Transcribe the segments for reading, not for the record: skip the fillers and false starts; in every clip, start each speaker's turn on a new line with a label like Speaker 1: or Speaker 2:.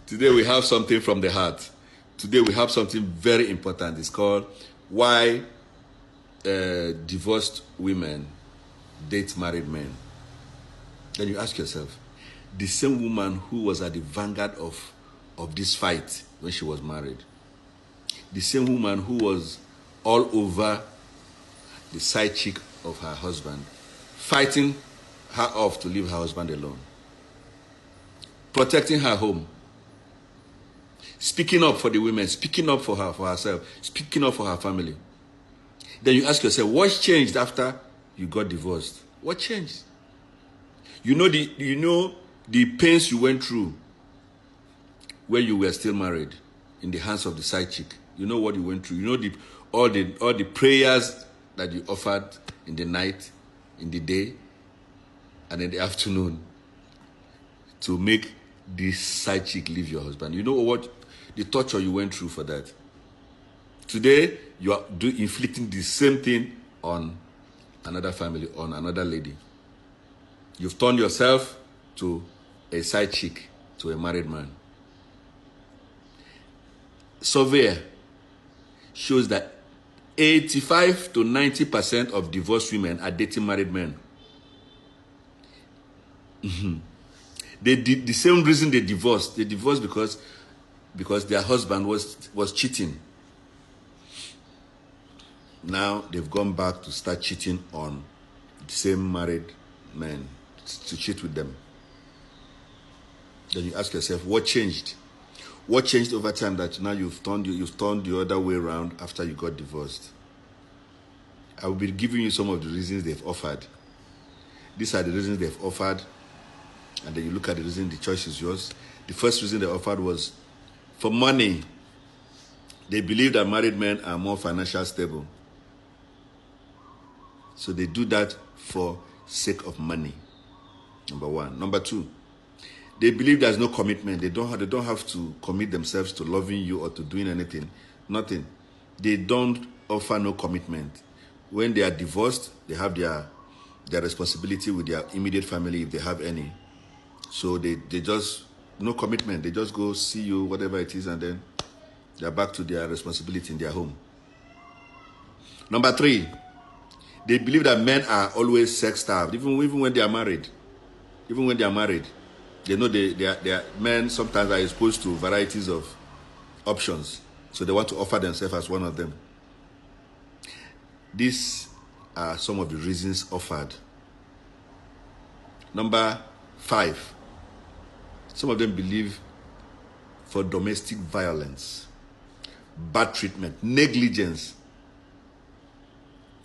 Speaker 1: Today we have something from the heart. Today we have something very important. It's called Why Divorced Women Date Married Men. Then you ask yourself, the same woman who was at the vanguard of this fight when she was married, the same woman who was all over the side chick of her husband, fighting her off to leave her husband alone, protecting her home, speaking up for the women, speaking up for her, for herself, speaking up for her family. Then you ask yourself, what changed after you got divorced? What changed? You know the pains you went through when you were still married in the hands of the side chick. You know what you went through. You know all the prayers that you offered in the night, in the day, and in the afternoon to make this side chick leave your husband. You know what the torture you went through for that. Today, you are inflicting the same thing on another family, on another lady. You've turned yourself to a side chick, to a married man. Survey shows that 85 to 90% of divorced women are dating married men. They did the same reason they divorced. They divorced because their husband was cheating. Now they've gone back to start cheating on the same married men, to cheat with them. Then you ask yourself, what changed? What changed over time that now you've turned the other way around after you got divorced? I will be giving you some of the reasons they've offered. These are the reasons they've offered, and then you look at the reason, the choice is yours. The first reason they offered was for money. They believe that married men are more financially stable. So they do that for sake of money. Number one. Number two, they believe there's no commitment. They don't have to commit themselves to loving you or to doing anything. Nothing. They don't offer no commitment. When they are divorced, they have their responsibility with their immediate family if they have any. So they just, no commitment. They just go see you, whatever it is, and then they're back to their responsibility in their home. Number three, they believe that men are always sex-starved, even when they are married. Even when they are married, they know men sometimes are exposed to varieties of options, so they want to offer themselves as one of them. These are some of the reasons offered. Number five, some of them believe for domestic violence, bad treatment, negligence.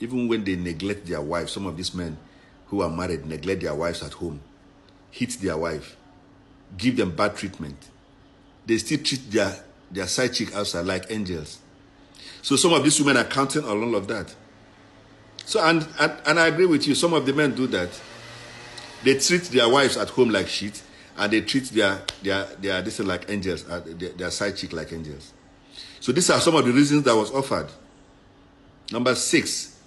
Speaker 1: Even when they neglect their wives, some of these men who are married neglect their wives at home, hit their wife, give them bad treatment. They still treat their side chick outside like angels. So some of these women are counting on all of that. So and I agree with you, some of the men do that. They treat their wives at home like shit, and they treat their this like angels, their side chick like angels. So these are some of the reasons that was offered. Number six,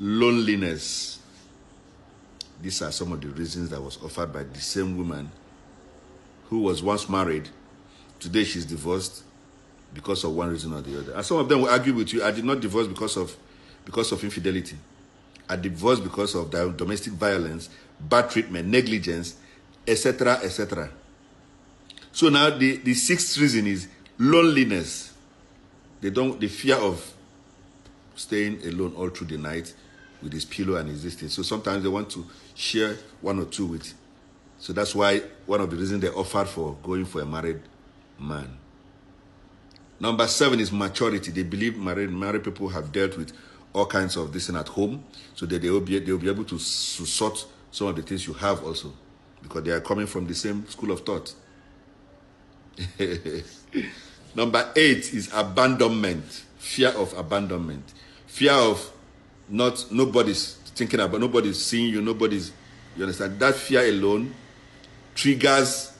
Speaker 1: loneliness. These are some of the reasons that was offered by the same woman who was once married. Today she's divorced because of one reason or the other. And some of them will argue with you, I did not divorce because of infidelity. I divorced because of domestic violence, bad treatment, negligence, etc., etc. So now the sixth reason is loneliness. They fear of staying alone all through the night with his pillow and his distance. So sometimes they want to share one or two with. So that's why one of the reasons they offered for going for a married man. Number seven is maturity. They believe married people have dealt with all kinds of this and at home, so that they will be able to sort some of the things you have also, because they are coming from the same school of thought. Number eight is abandonment. Fear of abandonment. Fear of nobody's thinking about, nobody's seeing you, you understand? That fear alone triggers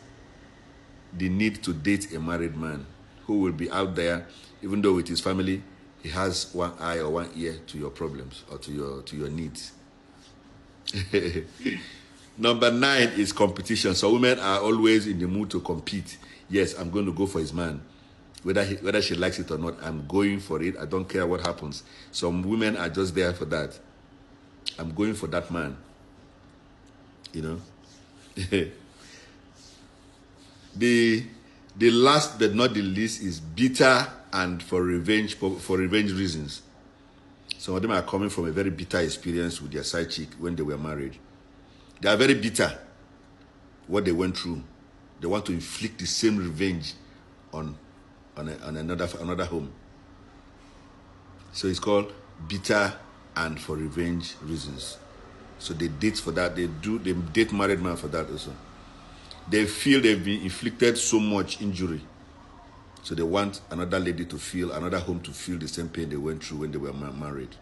Speaker 1: the need to date a married man who will be out there, even though with his family, he has one eye or one ear to your problems or to your needs. Number 9 is competition. So women are always in the mood to compete. Yes, I'm going to go for his man. Whether she likes it or not, I'm going for it. I don't care what happens. Some women are just there for that. I'm going for that man. You know? The last but not the least is bitter and for revenge reasons. Some of them are coming from a very bitter experience with their side chick when they were married. They are very bitter what they went through. They want to inflict the same revenge on another home. So it's called bitter and for revenge reasons. So they date for that. They date married man for that also. They feel they've been inflicted so much injury. So they want another lady to feel, another home to feel the same pain they went through when they were married.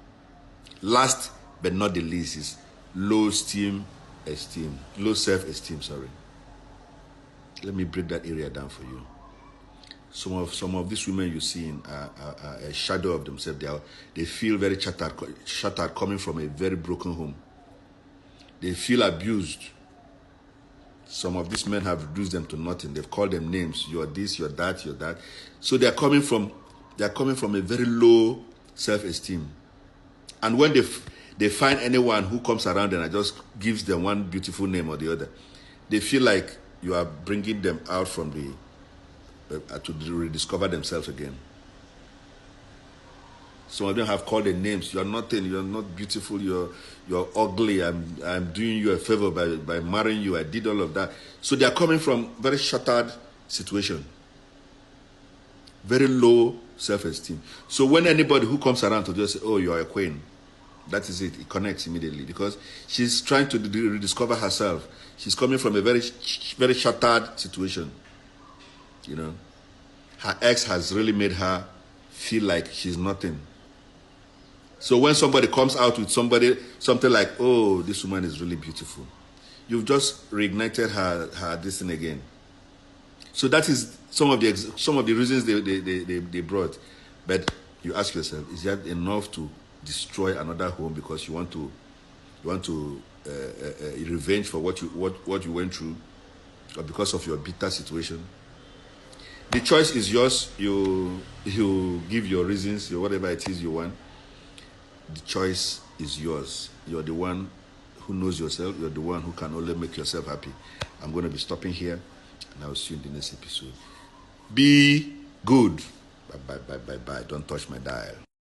Speaker 1: Last but not the least is low self-esteem, sorry. Let me break that area down for you. Some of these women you see are a shadow of themselves. They feel very shattered coming from a very broken home. They feel abused. Some of these men have reduced them to nothing. They've called them names. You're this, you're that, you're that. So they're coming from a very low self-esteem. And when they find anyone who comes around and just gives them one beautiful name or the other, they feel like you are bringing them out from to rediscover themselves again. Some of them have called them names. You're nothing. You're not beautiful. You're ugly. I'm doing you a favor by marrying you. I did all of that. So they are coming from very shattered situation. Very low self-esteem. So when anybody who comes around to just say, oh, you're a queen, that is it. It connects immediately because she's trying to rediscover herself. She's coming from a very, very shattered situation. You know, her ex has really made her feel like she's nothing. So when somebody comes out with something like, oh, this woman is really beautiful, you've just reignited her this thing again. So that is some of the reasons they brought. But you ask yourself, is that enough to destroy another home because you want to revenge for what you went through, or because of your bitter situation? The choice is yours. You give your reasons, whatever it is you want. The choice is yours. You're the one who knows yourself. You're the one who can only make yourself happy. I'm going to be stopping here, and I will see you in the next episode. Be good. Bye. Don't touch my dial.